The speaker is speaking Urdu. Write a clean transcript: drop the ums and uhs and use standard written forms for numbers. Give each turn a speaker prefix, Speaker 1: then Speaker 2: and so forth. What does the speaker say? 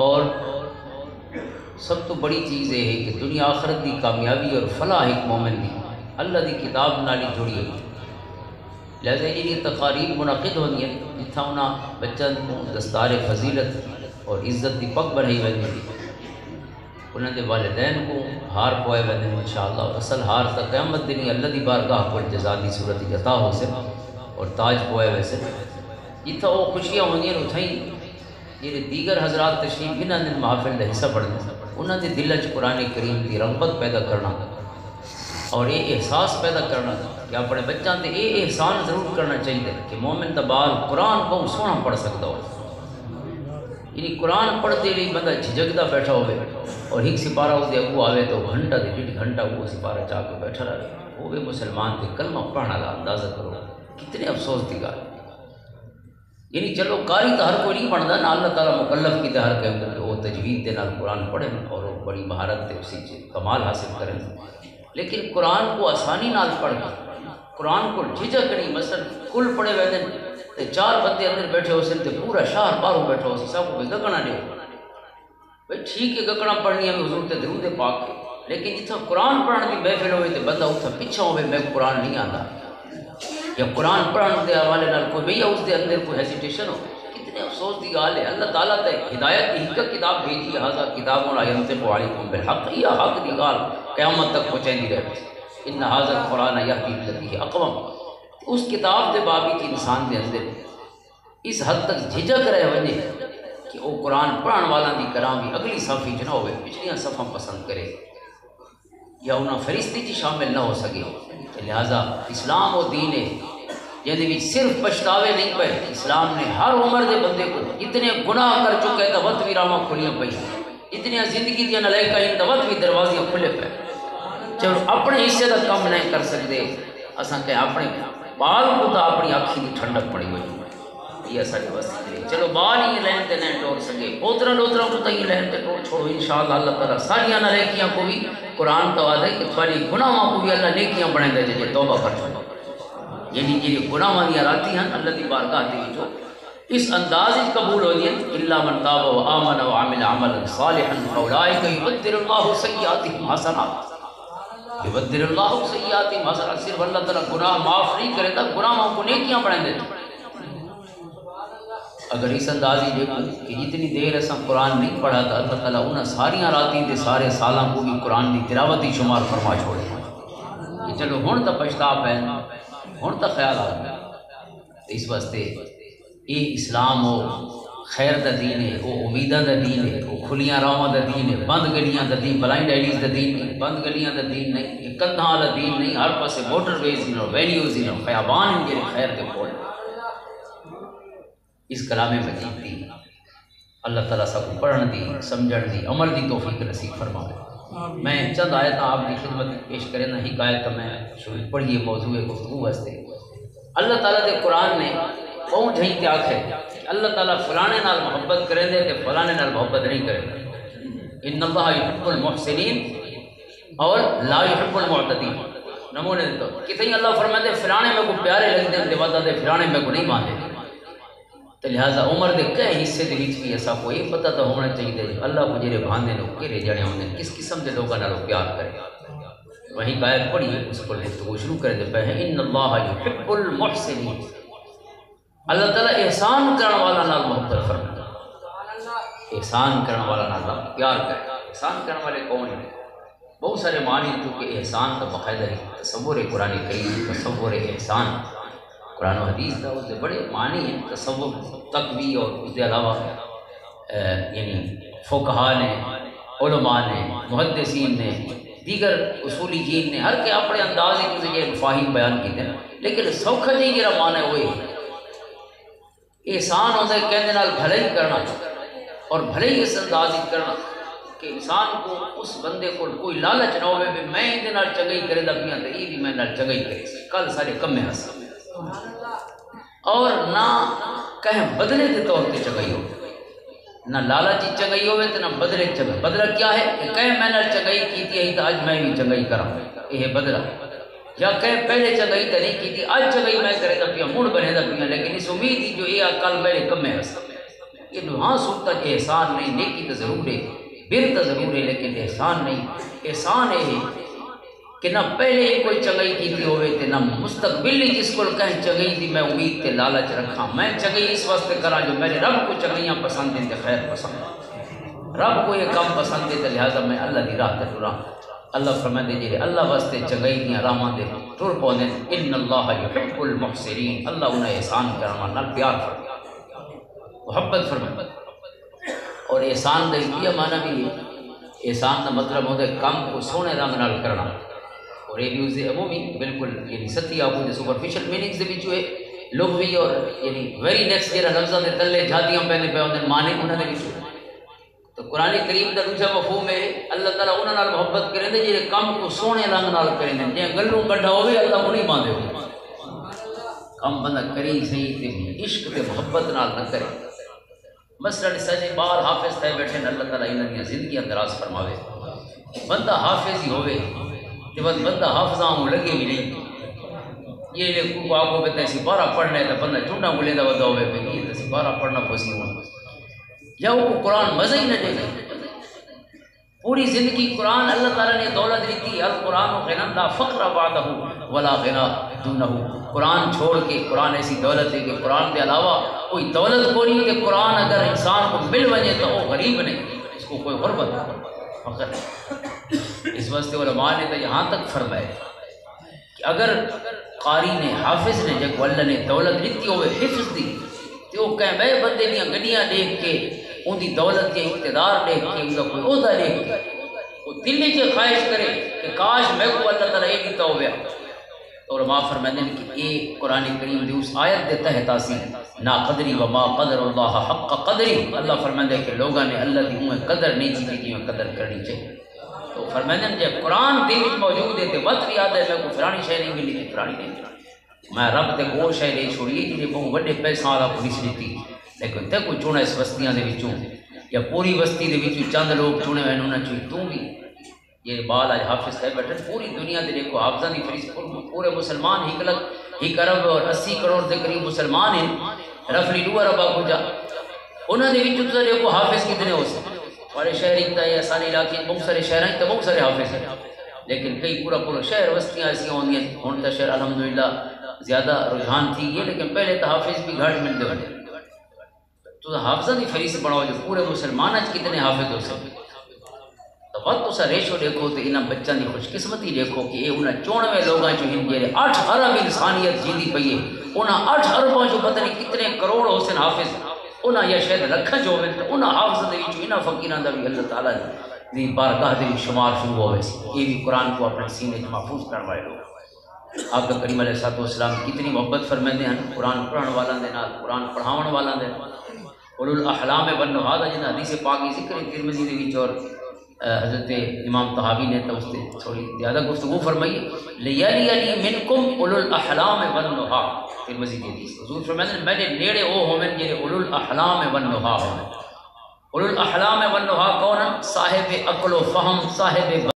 Speaker 1: اور سب تو بڑی چیز یہ ہے کہ دنیا آخرت دی کامیابی اور فلاح ایک مومن دی اللہ دی کتاب نالی جڑی ہوئی، لہذا یہ تقاریب منعقد ہونی ہیں جتھا انہاں بچوں کو دستار فضیلت اور عزت دی پگ بڑھائی ویندی، انہاں دے والدین کو ہار پوائے ویندے انشاءاللہ، اصل ہار تا قیامت دنی اللہ دی بارگاہ کو جزا دی صورت عطا ہو سے اور تاج پوائے ویسے جتھا وہ خوشیاں ہونی ہیں اتھائی یہ دیگر حضرات تشریف بھی نہ دن محافل دا حصہ پڑھنے انہاں دے دل وچ قرآن کریم دی رغبت پیدا کرنا اور یہ احساس پیدا کرنا کہ اپنے بچوں تے یہ احسان ضرور کرنا چاہیے کہ مومن دا بال قرآن کو سونا پڑھ سکتا ہو، یعنی قرآن پڑھتے لیے بندہ جھجکدا بیٹھا ہوئے اور ایک سپارہ اس دے اگو آوے تو گھنٹہ دے ڈیڑھ گھنٹہ وہ سپارہ چاہ کے بیٹھا رہے وہ مسلمان تے کلمہ پڑھنا کا اندازہ کرو کتنے افسوس دی گال، یعنی چلو قاری تو ہر کوئی نہیں پڑھتا نا، اللہ تعالیٰ مکلف کی ہر کہ وہ تجوید دے نال قرآن پڑھیں اور وہ بڑی مہارت تے اسی کمال حاصل کریں، لیکن قرآن کو آسانی نال پڑھ کے قرآن کو جھجک نہیں، مثلا کل پڑھے ہوئے دن تے چار بندے اندر بیٹھے ہو سن تے پورا شہر باہروں بیٹھا ہو سی سب کو گگنا دے بھائی ٹھیک ہے گگنا پڑھنی ہے حضور تے درود پاک کے، لیکن جتنا قرآن پڑھنے کی محفل ہوئے تے بندہ اتنا پیچھا ہوئے میں قرآن نہیں آتا یا قرآن پڑھنے کے حوالے نال کوئی بھیا اس دے اندر کوئی ہیسیٹیشن ہو، کتنے افسوس کی گال ہے۔ اللہ تعالیٰ تے ہدایت کی ایک کتاب بھیجی ہے، ہذا کتاب لا ینطق علیکم بالحق، یہ حق کی گال قیامت تک پہنچائی رہے، ان ھذا القرآن یہدی للتی ہی اقوم، اس کتاب دے بابی کی انسان دے اندر اس حد تک جھجک رہے وجے کہ وہ قرآن پڑھن والا دی کرام بھی اگلی صفحی چ نہ ہوئے پچھلیاں صفحاں پسند کرے یا انہاں فرشتے چ شامل نہ ہو سکے، لہذا اسلام وہ دین ہے جہدے صرف پچھتاوے نہیں پے، اسلام نے ہر عمر دے بندے کو اتنے گناہ کر چکے توت بھی راما کھلیاں پئی، اتنی زندگی دیا نلائکیں توت بھی دروازے کھلے پے، چلو اپنے حصے کا کم نہیں کر سکتے اساں کہ اپنے بال کو تو اپنی آنکھی کی ٹھنڈک پڑی ہوئی یہ سارے وسیلے، چلو بال ہی لین تے نہیں ٹور سکے پوترا ڈوترا کو تھی لین تے ٹور چھوڑو انشاءاللہ اللہ تعالیٰ ساریاں نلائکیاں کو بھی قرآن تو آدھے کہ تھوڑی گناہوں کو بھی اللہ نیکیاں بنے دے جے توبہ کر چھوڑو، یعنی جی گناہوں دیا راتی ہیں اللہ دی بارگاہ دی جو اس انداز قبول ہو دیا الا من تاب و آمن و عمل عملا صالحا فاولئک یبدل اللہ سیئاتہم حسنات، یبدل اللہ سیئاتہم حسنات، صرف اللہ تعالیٰ گناہ معاف نہیں کرے گا، گناہوں کو نیکیاں بنے دے۔ اگر اس اندازی دیکھو کہ جتنی دیر ایسا قرآن نہیں پڑھا تھا اللہ تعالیٰ انہیں ساریاں راتیں دے سارے سالاں کو بھی قرآن کی تلاوت ہی شمار فرما چھوڑے کہ چلو ہن تو پچھتاپ ہے ہن تو خیال آ گیا، اس واسطے یہ اسلام ہو خیر دا دین ہے، وہ امیداں دا دین ہے، وہ کھلیاں راواں دا دین ہے، بند گلیاں دا دین، بلائنڈ ایریز دا دین نہیں، بند گلیاں دا دین نہیں، کندھاں والا دین نہیں، ہر پاسے موٹر ویز ہی نو ویلیوز ہی نو خیابان ان کے خیر کے کھول اس کلام مجید دی اللہ تعالیٰ سب کو پڑھن دی سمجھن دی عمل دی توفیق نصیب فرمائے۔ میں چند آیت آپ کی خدمت پیش کریں نہ حکایت میں شروع پڑھیے موضوع گفتگو واسطے۔ اللہ تعالیٰ دے قرآن نے پہنچ ہی کیا ہے کہ اللہ تعالیٰ فلانے نال محبت کریں دے تے فلانے نال محبت نہیں کریں دے، ان اللہ یحب المحسنین اور لا یحب المعتدین، نمونے تو کتنی اللہ فرمائے دے فلانے میں کو پیارے لگتے ہیں وعدہ دے فلانے میں کو نہیں مانے، تو لہٰذا عمر دے کئی حصے دے وچ بھی ایسا کوئی پتہ تو ہونا چاہیے اللہ کو جڑے باندھے لوگ کہڑے جڑے ہوندے کس قسم دے لوگاں نال پیار کرے، وہیں آیت پڑھی اس پر گفتگو شروع کر دے پہ ان اللہ یحب المحسنین، اللہ تعالیٰ احسان کرنے والا نال محبت فرماتا ہے، احسان کرنے والا نال پیار کرے، احسان کرنے والے کون ہیں؟ بہت سارے معنی چونکہ احسان کا باقاعدہ تصور قرآن کریم، تصور احسان قرآن و حدیث کا اس کے بڑے معنی ہیں، تصور تک بھی اور اس کے علاوہ یعنی فقہا نے، علماء نے، محدثین نے، دیگر اصولیین نے ہر کے اپنے انداز یہ مفاہیم بیان کیتے ہیں، لیکن سوکھا جی جڑا معنی ہے وہ احسان ہوتا ہے کہنے نال بھلائی کرنا اور بھلائی اس انداز کرنا کہ انسان کو اس بندے کو کوئی لالچ نہ ہوئے بھی میں یہ نال چنگائی کرے دا پیاں تے یہ بھی میں نال چنگائی کرے کل سارے کم میں ہنس اور نہ کہیں بدلے کے طور پہ چنگائی ہو، نہ لالچی چنگائی ہوئے تو نہ بدلے چنگائی۔ بدلہ کیا ہے کہ کہیں میں نال چنگائی کی تھی تو آج میں بھی چنگائی کروں، یہ بدلہ، یا کہیں پہلے چنگائی تو نہیں کی تھی آج چنگائی میں کرے دا پیا موڑ بنے دا پیا، لیکن اس امید ہی جو یہ کل میرے کم میں ہنس یہ ہاں سوتا احسان نہیں، نیکی تو ضرور ہے، بر تو ضرور ہے، لیکن احسان نہیں۔ احسان یہ ہے کہ نہ پہلے ہی کوئی چنگائی کی ہوئے تے نہ مستقبل ہی جس کو کہیں چنگائی دی میں امید تے لالچ رکھا۔ میں چنگائی اس واسطے کرا جو میرے رب کو چنگائیاں پسند ہیں تے خیر پسند ہے، رب کو یہ کام پسند ہے تے لہٰذا میں اللہ دی راہ تے ٹرا۔ اللہ فرمائے جی اللہ واسطے چنگائی دیاں راہاں دے ٹر پوندے، ان اللہ یحب المحسنین، اللہ انہیں احسان کرنا نال پیار فرمائے، محبت فرمائے۔ اور احسان کا یہ معنی بھی ہے، احسان کا مطلب ہوتا ہے کام کو سونے رنگ نال کرنا، اور یہ بھی اسے عمومی بالکل یعنی ستی آپ کو سپرفیشل میننگ سے بھی جو ہے لغوی اور یعنی ویری نیکسٹ جہاں لفظوں کے تلے جاتیاں پہنے پہ ہوتے ہیں معنی انہوں نے بھی تو قرآن کریم کا دوسرا مفہوم ہے اللہ تعالیٰ انہوں نے محبت کریں دے جہاں کام کو سونے رنگ نال کریں دے، جہاں گلوں کٹھا ہوئے اللہ انہیں باندھے ہوئے کام بندہ کری صحیح تے عشق تے محبت نال نہ کرے۔ مثلا سجے بار حافظ تھے بیٹھے اللہ تعالیٰ انہوں نے زندگیاں دراز فرماوے، بندہ حافظ ہی ہوئے کہ بس بندہ حافظاں ہوں لگے بھی نہیں، یہ کو آگو پہ تیسی بارہ پڑھنا ہے تو بندہ چونڈا ملے دا ودا ہوئے پہ یہ تیسی بارہ پڑھنا پوسی ہوں یا وہ قرآن مزہ ہی نہ دے گا۔ پوری زندگی قرآن اللہ تعالیٰ نے دولت دیتی، القرآن غنی لا فقر بعدہ ولا غنا دونہ، قرآن چھوڑ کے قرآن ایسی دولت ہے کہ قرآن کے علاوہ کوئی دولت کو نہیں، کہ قرآن اگر انسان کو مل بنے تو وہ غریب نہیں، اس کو کوئی غربت فقر نہیں۔ اس واسطے علماء نے تو یہاں تک فرمایا کہ اگر قاری نے حافظ نے جب اللہ نے دولت دیتی ہوئے حفظ دی تو وہ کہیں بے بندے دیاں گڈیاں دیکھ کے ان دی دولت کے اقتدار دیکھ کے ان کا کوئی عہدہ دیکھ کے وہ دل سے خواہش کرے کہ کاش میں کو اللہ تعالیٰ یہ دیتا ہو گیا۔ تو علماء فرماتے ہیں کہ یہ قرآن کریم دی اس آیت دے تحت آسی نا قدری وما قدر اللہ حق قدری، اللہ فرماتے ہیں کہ لوگاں نے اللہ دی انہیں قدر نہیں کی جی میں قدر کرنی چاہیے۔ تو فرماتے ہیں جب قرآن دل میں موجود ہے تو وقت بھی یاد ہے میں کو فلانی شے نہیں ملی کہ فلانی نہیں ملی، میں رب تے وہ شے نہیں چھوڑی جی بہت بڑے پیسہ والا پولیس دیتی، لیکن تے کوئی چونا اس بستیاں دے وچوں یا پوری بستی دے وچوں چند لوگ چنے ہوئے انہوں چوں تو بھی یہ بال آج حافظ صاحب بیٹھے پوری دنیا دے دیکھو حافظاں دی فہرست پورے مسلمان ایک ارب اور 80 کروڑ دے قریب مسلمان ہیں، رفلی 2 ارب کو جا انہوں نے وچوں تو دیکھو حافظ کتنے ہو سکتے ہمارے شہر ایک ہے سارے علاقے بہت سارے شہر ہیں تو بہت سارے حافظ ہیں، لیکن کئی پورا شہر بستیاں ایسی ہوندی ہیں ہوں تو شہر الحمدللہ زیادہ رجحان تھی یہ، لیکن پہلے تو حافظ بھی گھٹ ملتے ہوئے تو حافظہ دی فہرست بناؤ جو پورے مسلمان کتنے حافظ ہو سکتے تو وقت اسا ریشو دیکھو تو انہاں بچوں کی خوش قسمتی دیکھو کہ یہ انہاں 94 لوگاں جو ہن جڑے 8 ارب انسانیت جیندی پئی ہے انہاں 8 ارباں جو پتہ نہیں کتنے کروڑ حسن حافظ انہاں یا شاید لکھاں جو ہوئے تو انہاں حافظ دے وچوں انہاں فقیراں دا بھی اللہ تعالیٰ دی بارگاہ دے شمار شروع ہوئے سی، یہ بھی قرآن کو اپنے سینے میں محفوظ کروائے لوگ۔ آپ کا کریم علیہ السلام کتنی محبت فرماتے ہیں قرآن پڑھن والاں دے نال، قرآن پڑھاون والاں دے اولو الاحلام والنہا دا جنہاں حدیث پاک ذکر ترمذی دے وچ اور حضرت امام طحاوی نے تو اس سے تھوڑی زیادہ گفتگو فرمائی لیلی علی منکم اولو الاحلام والنہا، ترمذی کی حدیث حضور فرماتے ہیں میرے نیڑے او ہوویں جڑے اولو الاحلام والنہا ہوویں۔ اولو الاحلام والنہا کون؟ صاحب عقل و فہم، صاحب